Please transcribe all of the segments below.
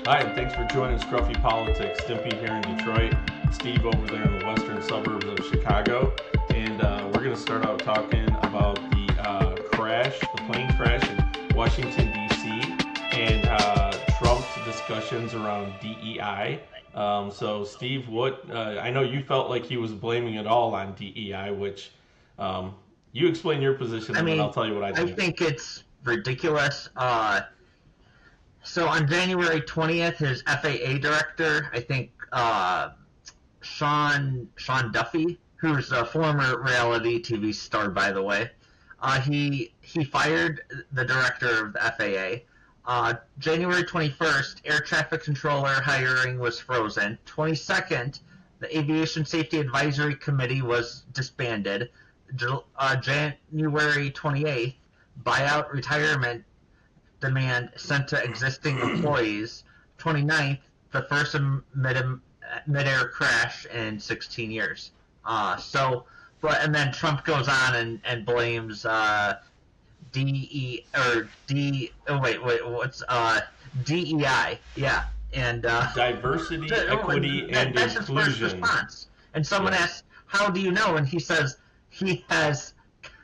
Hi, and thanks for joining Scruffy Politics. Stimpy here in Detroit, Steve over there in the western suburbs of Chicago, and we're going to start out talking about the the plane crash in Washington, D.C., and Trump's discussions around DEI. So, Steve, I know you felt like he was blaming it all on DEI, which you explain your position, I and then mean, I'll tell you what I I think. think it's ridiculous. So on January 20th, his FAA director, I think Sean Duffy, who's a former reality TV star, by the way, he fired the director of the FAA. January 21st, air traffic controller hiring was frozen. 22nd, the Aviation Safety Advisory Committee was disbanded. January 28th, buyout retirement demand sent to existing employees. 29th, the first mid-air crash in 16 years. And then Trump goes on and blames DE or D. Oh what's DEI? Yeah, and Diversity, equity, and that's his first inclusion. response. And someone Yes. asks, "How do you know?" And he says he has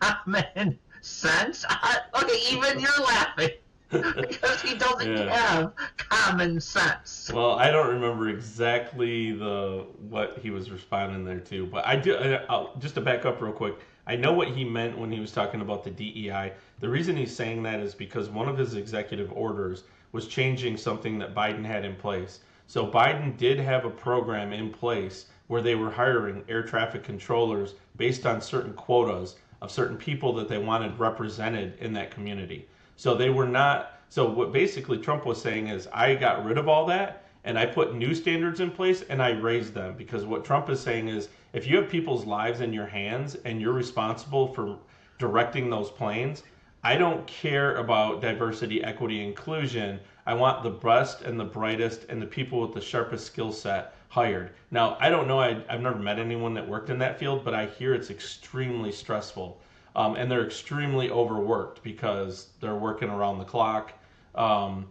common sense. Okay, even you're laughing because he doesn't Yeah. have common sense. Well, I don't remember exactly what he was responding there to, but I do. Just to back up real quick, I know what he meant when he was talking about the DEI. The reason he's saying that is because one of his executive orders was changing something that Biden had in place. So Biden did have a program in place where they were hiring air traffic controllers based on certain quotas of certain people that they wanted represented in that community. So they were not. So what basically Trump was saying is, I got rid of all that and I put new standards in place and I raised them, because what Trump is saying is, if you have people's lives in your hands and you're responsible for directing those planes, I don't care about diversity, equity, inclusion. I want the best and the brightest and the people with the sharpest skill set hired. Now, I don't know. I've never met anyone that worked in that field, but I hear it's extremely stressful. And they're extremely overworked because they're working around the clock. I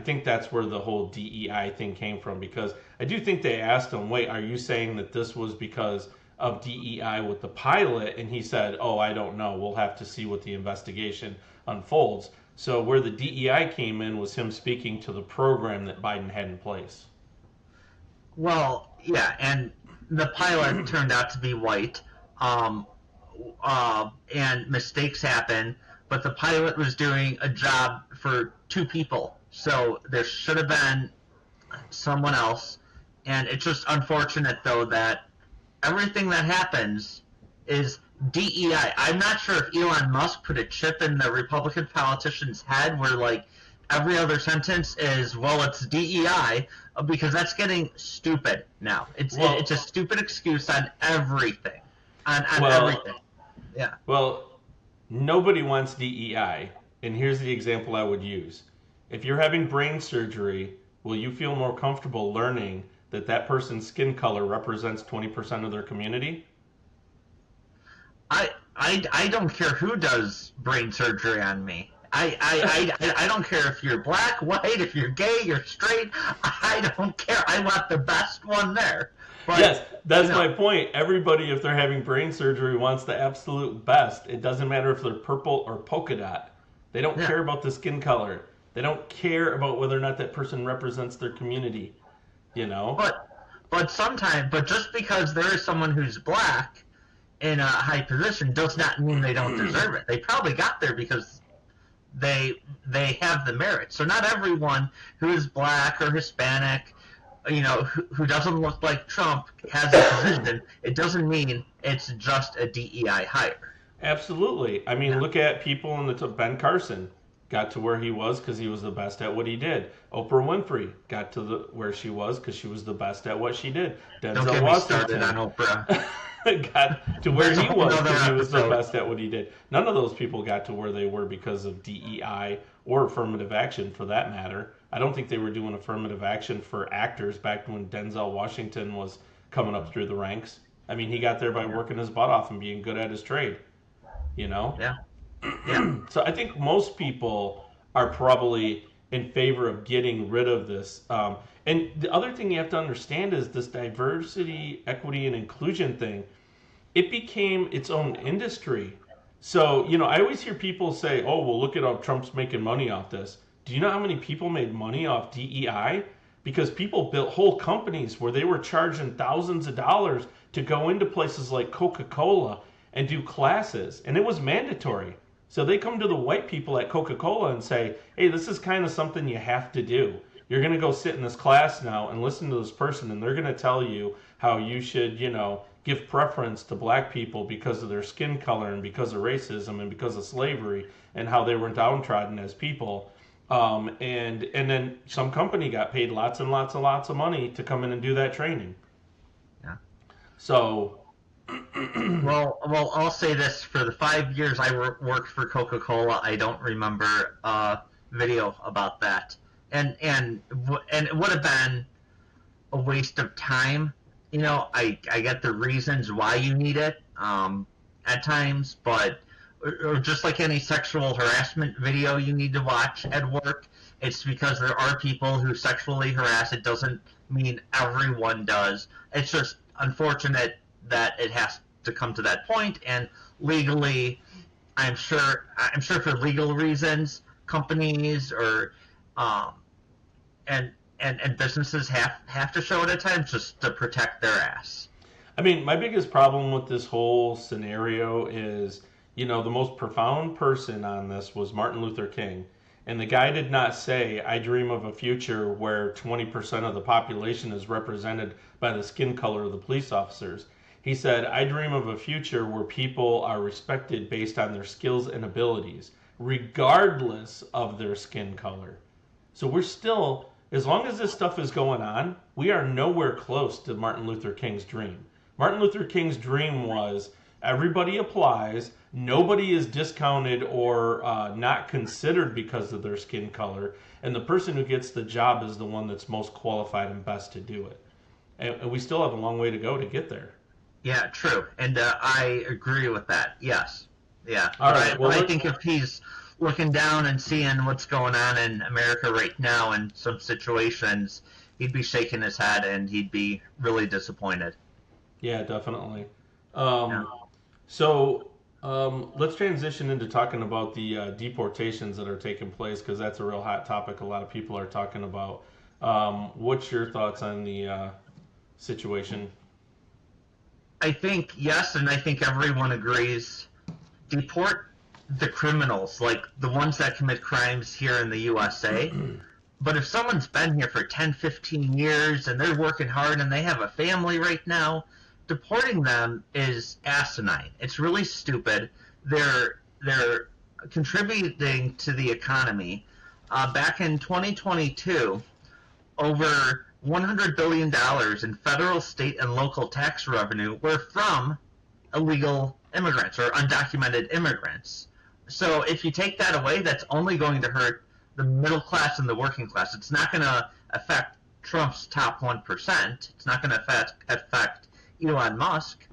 think that's where the whole DEI thing came from, because I do think they asked him, wait, are you saying that this was because of DEI with the pilot? And he said, oh, I don't know. We'll have to see what the investigation unfolds. So where the DEI came in was him speaking to the program that Biden had in place. Well, yeah, and the pilot turned out to be white. Um, and mistakes happen, but the pilot was doing a job for two people, so there should have been someone else. And it's just unfortunate, though, that everything that happens is DEI. I'm not sure if Elon Musk put a chip in the Republican politician's head where, like, every other sentence is, well, it's DEI, because that's getting stupid now. It's a stupid excuse on everything. On Well, everything. Yeah. well, nobody wants DEI, and here's the example I would use. If you're having brain surgery, will you feel more comfortable learning that that person's skin color represents 20% of their community? I don't care who does brain surgery on me. I don't care if you're black, white, if you're gay, you're straight. I don't care. I want the best one there. But, Yes, that's my point. Everybody, if they're having brain surgery, wants the absolute best. It doesn't matter if they're purple or polka dot. They don't yeah. care about the skin color. They don't care about whether or not that person represents their community. You know? But just because there is someone who's black in a high position does not mean they don't deserve it. They probably got there because they have the merit. So not everyone who is black or Hispanic, who doesn't look like Trump has a position. It doesn't mean it's just a DEI hire. Absolutely. I mean, Yeah. look at people in the Ben Carson got to where he was because he was the best at what he did. Oprah Winfrey got to where she was because she was the best at what she did. Don't Denzel get me started on Washington Oprah. got to where That's a he whole was nother because he was the episode. best at what he did. None of those people got to where they were because of DEI or affirmative action, for that matter. I don't think they were doing affirmative action for actors back when Denzel Washington was coming up through the ranks. I mean, he got there by working his butt off and being good at his trade, you know? Yeah. Yeah. So I think most people are probably in favor of getting rid of this. And the other thing you have to understand is this diversity, equity, and inclusion thing. It became its own industry. So, I always hear people say, oh, well, look at how Trump's making money off this. Do you know how many people made money off DEI? Because people built whole companies where they were charging thousands of dollars to go into places like Coca-Cola and do classes, and it was mandatory. So they come to the white people at Coca-Cola and say, hey, this is kind of something you have to do. You're going to go sit in this class now and listen to this person, and they're going to tell you how you should, give preference to black people because of their skin color and because of racism and because of slavery and how they were downtrodden as people. And then some company got paid lots and lots and lots of money to come in and do that training. Yeah. So, well, I'll say this: for the 5 years I worked for Coca-Cola, I don't remember a video about that, and it would have been a waste of time. I get the reasons why you need it at times, but or just like any sexual harassment video you need to watch at work, it's because there are people who sexually harass. It doesn't mean everyone does. It's just unfortunate that it has to come to that point, and legally, I'm sure for legal reasons, companies or and businesses have to show it at times just to protect their ass. I mean, my biggest problem with this whole scenario is, the most profound person on this was Martin Luther King. And the guy did not say, I dream of a future where 20% of the population is represented by the skin color of the police officers. He said, I dream of a future where people are respected based on their skills and abilities, regardless of their skin color. So we're still, as long as this stuff is going on, we are nowhere close to Martin Luther King's dream. Martin Luther King's dream was everybody applies, nobody is discounted or not considered because of their skin color, and the person who gets the job is the one that's most qualified and best to do it. And we still have a long way to go to get there. Yeah, true, and I agree with that. Yes, yeah. All right. Well, I think if he's looking down and seeing what's going on in America right now in some situations, he'd be shaking his head and he'd be really disappointed. Yeah, definitely. Yeah. So let's transition into talking about the deportations that are taking place, because that's a real hot topic a lot of people are talking about. What's your thoughts on the situation? I think yes, and I think everyone agrees. Deport the criminals, like the ones that commit crimes here in the USA. But if someone's been here for 10, 15 years and they're working hard and they have a family right now, deporting them is asinine. It's really stupid. They're contributing to the economy. Back in 2022, over $100 billion in federal, state, and local tax revenue were from illegal immigrants or undocumented immigrants. So if you take that away, that's only going to hurt the middle class and the working class. It's not going to affect Trump's top 1%. It's not going to affect Elon Musk.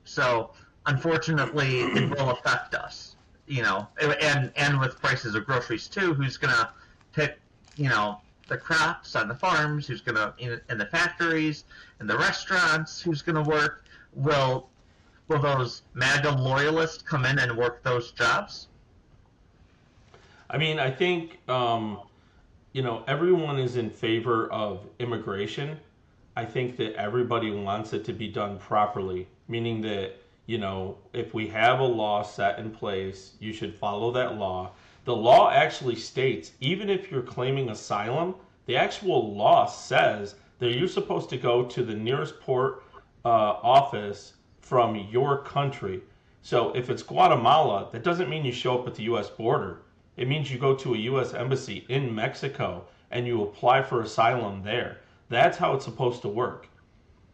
So unfortunately, it will affect us. And with prices of groceries too, who's going to pick, the crops on the farms, who's going to, in the factories, in the restaurants, who's going to work? Will those MAGA loyalists come in and work those jobs? I mean, I think, everyone is in favor of immigration. I think that everybody wants it to be done properly, meaning that, if we have a law set in place, you should follow that law. The law actually states, even if you're claiming asylum, the actual law says that you're supposed to go to the nearest port office from your country. So if it's Guatemala, that doesn't mean you show up at the U.S. border. It means you go to a U.S. embassy in Mexico and you apply for asylum there. That's how it's supposed to work.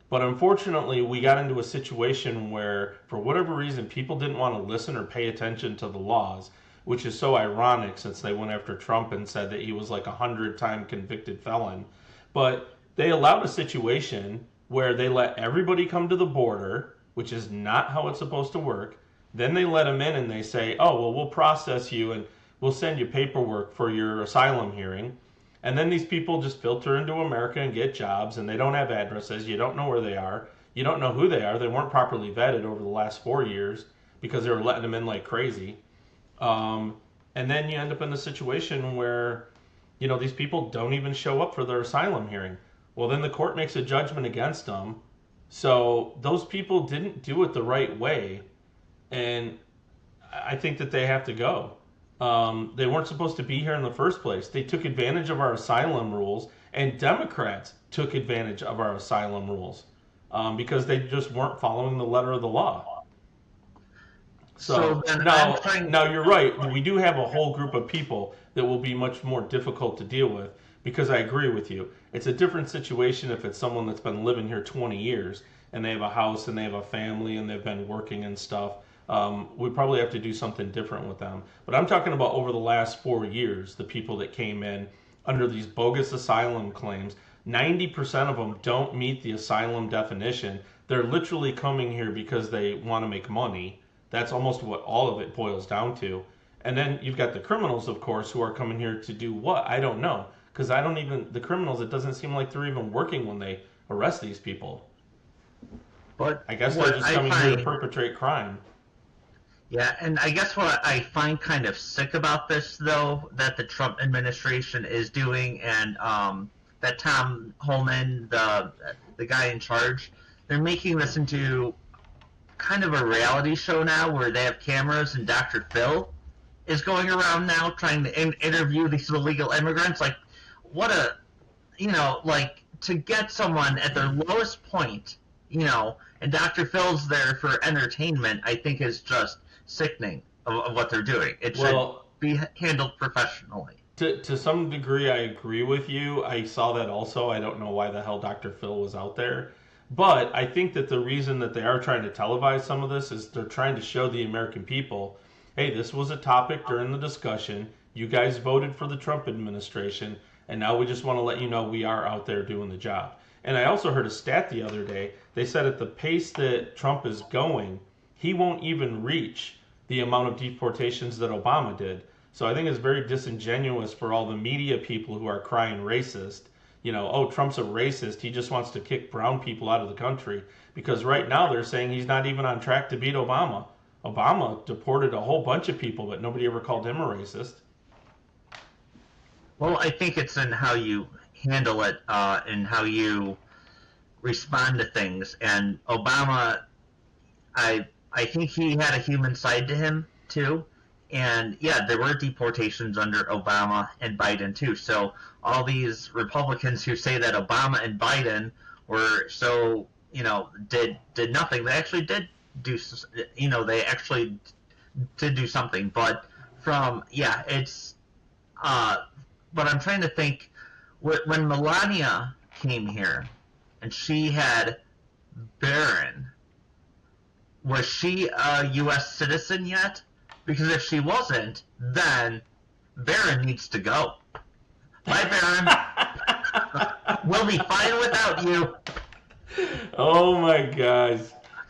But unfortunately, we got into a situation where, for whatever reason, people didn't want to listen or pay attention to the laws, which is so ironic since they went after Trump and said that he was like 100-time convicted felon. But they allowed a situation where they let everybody come to the border, which is not how it's supposed to work. Then they let them in and they say, oh, well, we'll process you and we'll send you paperwork for your asylum hearing. And then these people just filter into America and get jobs, and they don't have addresses. You don't know where they are. You don't know who they are. They weren't properly vetted over the last 4 years because they were letting them in like crazy. Um, and then you end up in a situation where, these people don't even show up for their asylum hearing. Well, then the court makes a judgment against them. So those people didn't do it the right way. And I think that they have to go. They weren't supposed to be here in the first place. They took advantage of our asylum rules, and Democrats took advantage of our asylum rules because they just weren't following the letter of the law. So So then I'm now, trying. now you're right. We do have a whole group of people that will be much more difficult to deal with because I agree with you. It's a different situation if it's someone that's been living here 20 years and they have a house and they have a family and they've been working and stuff. We probably have to do something different with them. But I'm talking about over the last 4 years, the people that came in under these bogus asylum claims. 90% of them don't meet the asylum definition. They're literally coming here because they want to make money. That's almost what all of it boils down to. And then you've got the criminals, of course, who are coming here to do what? I don't know. Because the criminals, it doesn't seem like they're even working when they arrest these people. But I guess they're what just I coming here to find, perpetrate crime. yeah, and I guess what I find kind of sick about this, though, that the Trump administration is doing, and that Tom Holman, the guy in charge, they're making this into kind of a reality show now, where they have cameras, and Dr. Phil is going around now trying to interview these illegal immigrants. Like, what a, like, to get someone at their lowest point, and Dr. Phil's there for entertainment, I think is just sickening of what they're doing. It should be handled professionally. To some degree, I agree with you. I saw that also. I don't know why the hell Dr. Phil was out there. But I think that the reason that they are trying to televise some of this is they're trying to show the American people, hey, this was a topic during the discussion. You guys voted for the Trump administration, and now we just want to let you know we are out there doing the job. And I also heard a stat the other day. They said at the pace that Trump is going, he won't even reach the amount of deportations that Obama did. So I think it's very disingenuous for all the media people who are crying racist. Oh, Trump's a racist. He just wants to kick brown people out of the country. Because right now they're saying he's not even on track to beat Obama. Obama deported a whole bunch of people, but nobody ever called him a racist. Well, I think it's in how you handle it and how you respond to things. And Obama, I think he had a human side to him too. And yeah, there were deportations under Obama and Biden too. So all these Republicans who say that Obama and Biden were so, did nothing. They actually did do, they actually did do something. But but I'm trying to think, when Melania came here and she had Barron, was she a U.S. citizen yet? Because if she wasn't, then Barron needs to go. Bye, Barron. We'll be fine without you. Oh my gosh.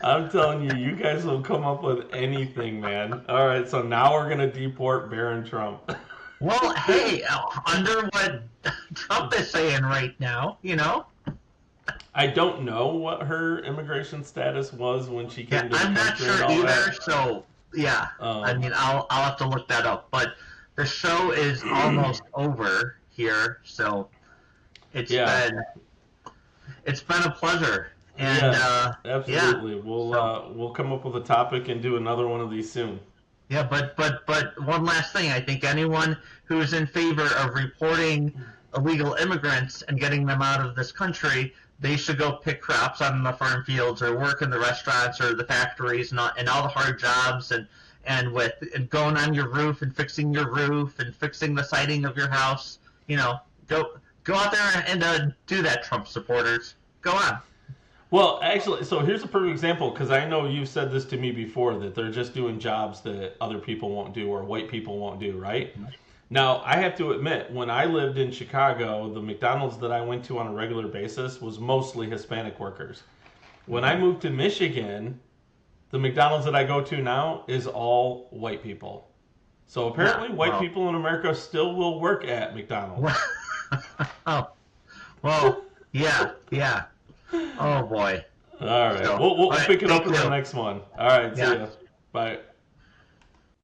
I'm telling you, you guys will come up with anything, man. All right, so now we're going to deport Barron Trump. Well, hey, under what Trump is saying right now, I don't know what her immigration status was when she came to the I'm not country and sure all either. that. So yeah, I mean, I'll have to look that up. But the show is almost over here, so it's been a pleasure. And absolutely. We'll come up with a topic and do another one of these soon. Yeah, but one last thing. I think anyone who is in favor of reporting illegal immigrants and getting them out of this country, they should go pick crops on the farm fields or work in the restaurants or the factories and all the hard jobs and going on your roof and fixing your roof and fixing the siding of your house. Go out there and do that, Trump supporters. Go on. Well, actually, so here's a perfect example, because I know you've said this to me before, that they're just doing jobs that other people won't do or white people won't do, right? Now, I have to admit, when I lived in Chicago, the McDonald's that I went to on a regular basis was mostly Hispanic workers. When I moved to Michigan, the McDonald's that I go to now is all white people. So apparently, Yeah, white people in America still will work at McDonald's. oh, well, yeah, yeah. Oh boy. All right, So, we'll all right, pick it up thank in the you. next one. All right, see Yeah. ya. Bye.